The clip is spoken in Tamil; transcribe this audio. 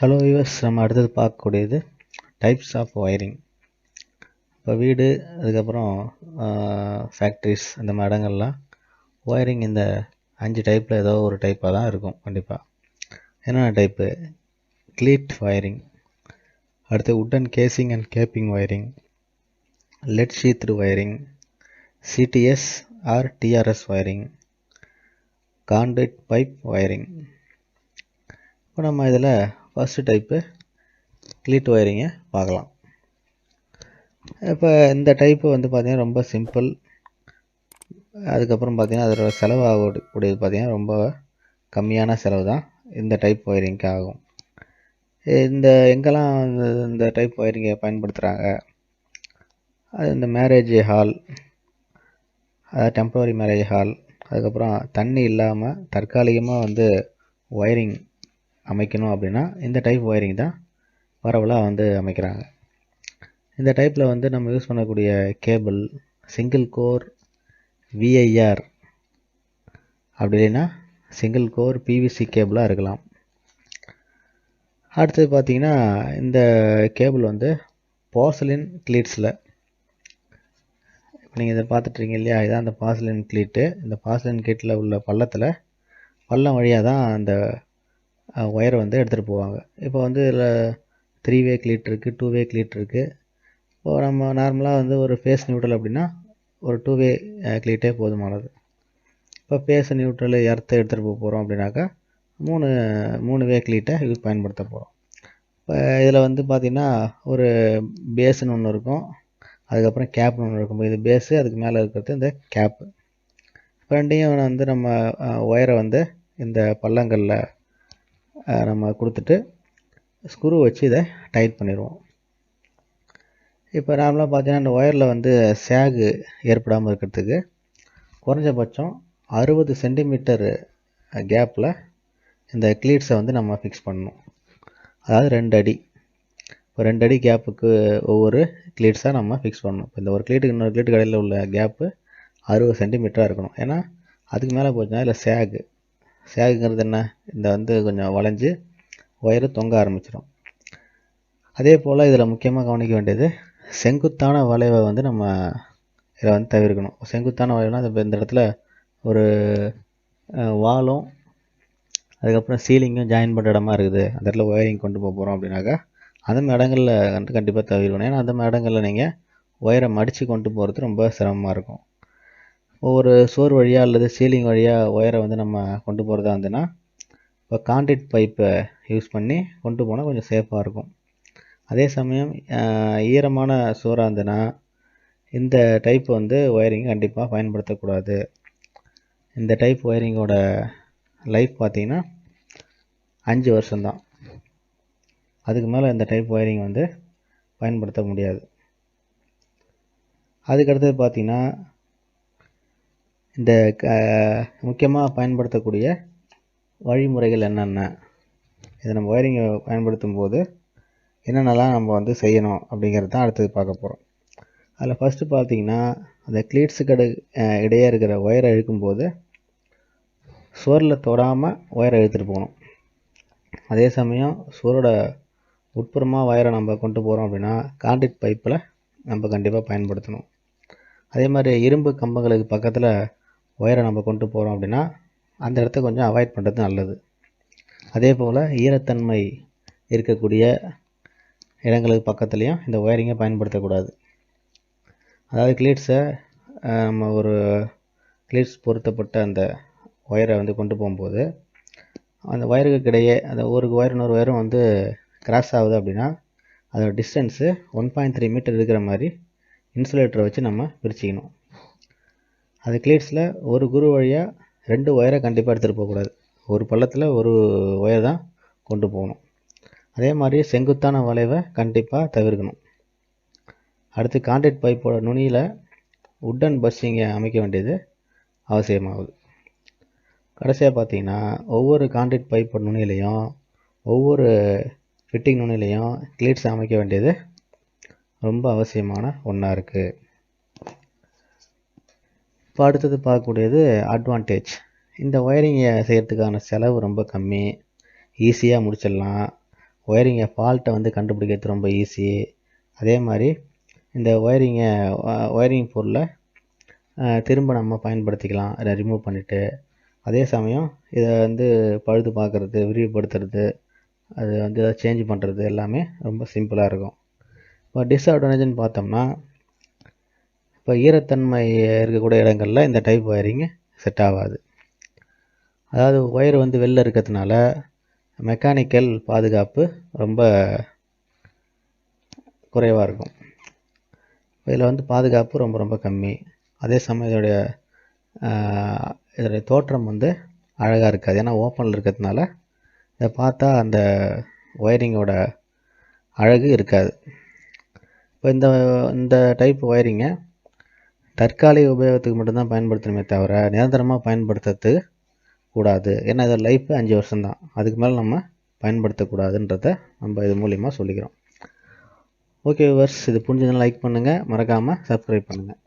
ஹலோ வியூவர்ஸ், நம்ம அடுத்தது பார்க்கக்கூடியது டைப்ஸ் ஆஃப் ஒயரிங். இப்போ வீடு, அதுக்கப்புறம் ஃபேக்ட்ரிஸ், அந்த மாதிரி இடங்கள்லாம் ஒயரிங் இந்த 5 டைப்பில் ஏதோ ஒரு டைப்பாக தான் இருக்கும் கண்டிப்பாக. என்னென்ன டைப்பு? க்ளீட் வயரிங், அடுத்து wooden casing and capping wiring, lead sheathed wiring, CTS or TRS wiring, conduit pipe wiring. இப்போ நம்ம இதில் ஃபஸ்ட்டு டைப்பு க்ளீட் ஒயரிங்கை பார்க்கலாம். இப்போ இந்த டைப்பு வந்து பார்த்திங்கன்னா ரொம்ப சிம்பிள். அதுக்கப்புறம் பார்த்திங்கன்னா அதோட செலவாகக்கூடியது பார்த்திங்கன்னா ரொம்ப கம்மியான செலவு தான் இந்த டைப் ஒயரிங்க்கு ஆகும். எங்கெல்லாம் இந்த டைப் ஒயரிங்கை பயன்படுத்துகிறாங்க? அது இந்த மேரேஜ் ஹால், அதாவது டெம்பரரி மேரேஜ் ஹால், அதுக்கப்புறம் தண்ணி இல்லாமல் தற்காலிகமாக ஒயரிங் அமைக்கணும் அப்படின்னா இந்த டைப் ஒயரிங் தான் பரவலாக அமைக்கிறாங்க. இந்த டைப்பில் நம்ம யூஸ் பண்ணக்கூடிய கேபிள் சிங்கிள் கோர் விஐஆர், அப்படி இல்லைன்னா சிங்கிள் கோர் P.V.C கேபிளாக இருக்கலாம். அடுத்தது பார்த்திங்கன்னா இந்த கேபிள் போர்சலின் கிளீட்ஸில், இப்போ நீங்கள் இதை பார்த்துட்ருக்கீங்க இல்லையா, இதான் அந்த போர்சலின் கிளீட்டு. இந்த போர்சலின் கிளீட்டில் உள்ள பள்ளம் வழியாக தான் அந்த ஒயரை எடுத்துகிட்டு போவாங்க. இப்போ இதில் 3-வே கிளீட் இருக்குது, 2-வே கிளீட் இருக்குது. இப்போ நம்ம நார்மலாக ஒரு ஃபேஸ் நியூட்ரல் அப்படின்னா ஒரு 2-வே கிளீட்டே போதுமானது. இப்போ ஃபேஸ் நியூட்ரல் எர்த்தை எடுத்துகிட்டு போகிறோம் அப்படின்னாக்கா 3-வே கிளீட்டை பயன்படுத்த போகிறோம். இப்போ இதில் பார்த்திங்கன்னா ஒரு பேஸுன்னு ஒன்று இருக்கும், அதுக்கப்புறம் கேப்னு ஒன்று இருக்கும். இது பேஸு, அதுக்கு மேலே இருக்கிறது இந்த கேப்பு. இப்போ ரெண்டையும் நம்ம ஒயரை இந்த பள்ளங்களில் நம்ம கொடுத்துட்டு ஸ்க்ரூ வச்சு இதை டைட் பண்ணிடுவோம். இப்போ நார்மலாக பார்த்தீங்கன்னா இந்த ஒயரில் சேகு ஏற்படாமல் இருக்கிறதுக்கு குறைஞ்சபட்சம் 60 சென்டிமீட்டர் கேப்பில் இந்த கிளீட்ஸை நம்ம ஃபிக்ஸ் பண்ணணும். அதாவது 2 அடி. இப்போ 2 அடி கேப்புக்கு ஒவ்வொரு கிளீட்ஸாக நம்ம ஃபிக்ஸ் பண்ணணும். இப்போ இந்த ஒரு கிளீட்டுக்கு இன்னொரு கிளீட்டுக்கு இடையில் உள்ள கேப்பு 60 சென்டிமீட்டராக இருக்கணும். ஏன்னா அதுக்கு மேலே போச்சுன்னா இல்லை சேகுங்கிறது என்ன, இந்த கொஞ்சம் வளைஞ்சு ஒயரு தொங்க ஆரம்பிச்சிடும். அதே போல் இதில் முக்கியமாக கவனிக்க வேண்டியது செங்குத்தான வளைவை நம்ம இதில் தவிர்க்கணும். செங்குத்தான வளைவுனா இந்த இடத்துல ஒரு வாலும் அதுக்கப்புறம் சீலிங்கும் ஜாயின் பண்ணுற இடமா இருக்குது, அந்த இடத்துல ஒயரிங் கொண்டு போக போகிறோம் அப்படின்னாக்கா அந்த மாதிரி இடங்களில் கண்டிப்பாக தவிர்க்கணும். ஏன்னா அந்த மாதிரி இடங்களில் நீங்கள் ஒயரை மடித்து கொண்டு போகிறது ரொம்ப சிரமமாக இருக்கும். ஒவ்வொரு சோர் வழியாக அல்லது சீலிங் வழியாக ஒயரை நம்ம கொண்டு போகிறதா இருந்துன்னா இப்போ கான்கிரீட் பைப்பை யூஸ் பண்ணி கொண்டு போனால் கொஞ்சம் சேஃபாக இருக்கும். அதே சமயம் ஈரமான சோறாக இருந்ததுன்னா இந்த டைப் ஒயரிங் கண்டிப்பாக பயன்படுத்தக்கூடாது. இந்த டைப் ஒயரிங்கோட லைஃப் பார்த்திங்கன்னா 5 வருஷம்தான். அதுக்கு மேலே இந்த டைப் ஒயரிங் பயன்படுத்த முடியாது. அதுக்கடுத்தது பார்த்திங்கன்னா இந்த முக்கியமாக பயன்படுத்தக்கூடிய வழிமுறைகள் என்னென்ன, இதை நம்ம ஒயரிங்கை பயன்படுத்தும் போது என்னென்னலாம் நம்ம செய்யணும் அப்படிங்கிறது தான் அடுத்தது பார்க்க போகிறோம். அதில் ஃபஸ்ட்டு பார்த்திங்கன்னா அந்த கிளீட்ஸுக்கு இடையே இருக்கிற ஒயரை இழுக்கும்போது சுவரில் தொடாமல் ஒயரை இழுத்துட்டு போகணும். அதே சமயம் சுவரோட உட்புறமாக ஒயரை நம்ம கொண்டு போகிறோம் அப்படின்னா கான்கிரீட் பைப்பில் நம்ம கண்டிப்பாக பயன்படுத்தணும். அதே மாதிரி இரும்பு கம்பங்களுக்கு பக்கத்தில் ஒயரை நம்ம கொண்டு போகிறோம் அப்படின்னா அந்த இடத்த கொஞ்சம் அவாய்ட் பண்ணுறது நல்லது. அதே போல் ஈரத்தன்மை இருக்கக்கூடிய இடங்களுக்கு பக்கத்துலேயும் இந்த ஒயரிங்கை பயன்படுத்தக்கூடாது. அதாவது கிளீட்ஸை நம்ம ஒரு கிளீட்ஸ் பொருத்தப்பட்ட அந்த ஒயரை கொண்டு போகும்போது அந்த ஒயருக்கு இடையே அந்த ஒரு ஒயர் இன்னொரு ஒயரும் கிராஸ் ஆகுது அப்படின்னா அதோட டிஸ்டன்ஸு 1.3 மீட்டர் இருக்கிற மாதிரி இன்சுலேட்டரை வச்சு நம்ம பிரிச்சுக்கணும். அது கிளீட்ஸில் ஒரு குரு வழியாக 2 ஒயரை கண்டிப்பாக எடுத்துகிட்டு போகக்கூடாது. ஒரு பள்ளத்தில் ஒரு ஒயர் தான் கொண்டு போகணும். அதே மாதிரி செங்குத்தான வளைவை கண்டிப்பாக தவிர்க்கணும். அடுத்து கான்கிரீட் பைப்போட நுனியில் உட்டன் பஸ்ஸிங்கை அமைக்க வேண்டியது அவசியமாகுது. கடைசியாக பார்த்திங்கன்னா ஒவ்வொரு கான்கிரீட் பைப்போட நுனியிலையும் ஒவ்வொரு ஃபிட்டிங் நுனியிலையும் கிளீட்ஸ் அமைக்க வேண்டியது ரொம்ப அவசியமான ஒன்றா இருக்குது. இப்போ அடுத்தது பார்க்கக்கூடியது அட்வான்டேஜ். இந்த ஒயரிங்கை செய்கிறதுக்கான செலவு ரொம்ப கம்மி, ஈஸியாக முடிச்சிடலாம். ஒயரிங்கை ஃபால்ட்டை வந்து கண்டுபிடிக்கிறது ரொம்ப ஈஸி. அதே மாதிரி இந்த ஒயரிங் பொருளை திரும்ப நம்ம பயன்படுத்திக்கலாம், அதை ரிமூவ் பண்ணிவிட்டு. அதே சமயம் இதை வந்து பழுது பார்க்குறது, விரிவுபடுத்துறது, அது வந்து எதாவது சேஞ்ச் பண்ணுறது எல்லாமே ரொம்ப சிம்பிளாக இருக்கும். இப்போ டிஸ்அட்வான்டேஜ்னு பார்த்தோம்னா, இப்போ ஈரத்தன்மை இருக்கக்கூடிய இடங்களில் இந்த டைப் ஒயரிங் செட் ஆகாது. அதாவது ஒயர் வந்து வெளில இருக்கிறதுனால மெக்கானிக்கல் பாதுகாப்பு ரொம்ப குறைவாக இருக்கும். இதில் வந்து பாதுகாப்பு ரொம்ப ரொம்ப கம்மி. அதே சமயம் இதோடைய தோற்றம் வந்து அழகாக இருக்காது. ஏன்னா ஓப்பனில் இருக்கிறதுனால இதை பார்த்தா அந்த ஒயரிங்கோட அழகு இருக்காது. இப்போ இந்த டைப் ஒயரிங்கை தற்காலிக உபயோகத்துக்கு மட்டும்தான் பயன்படுத்தணுமே தவிர நிரந்தரமாக பயன்படுத்துறது கூடாது. ஏன்னா இதோட லைஃப் 5 வருஷம்தான். அதுக்கு மேலே நம்ம பயன்படுத்தக்கூடாதுன்றதை நம்ம இது மூலிமா சொல்லிக்கிறோம். ஓகே வியூவர்ஸ், இது புரிஞ்சதுன்னா லைக் பண்ணுங்கள், மறக்காமல் சப்ஸ்கிரைப் பண்ணுங்கள்.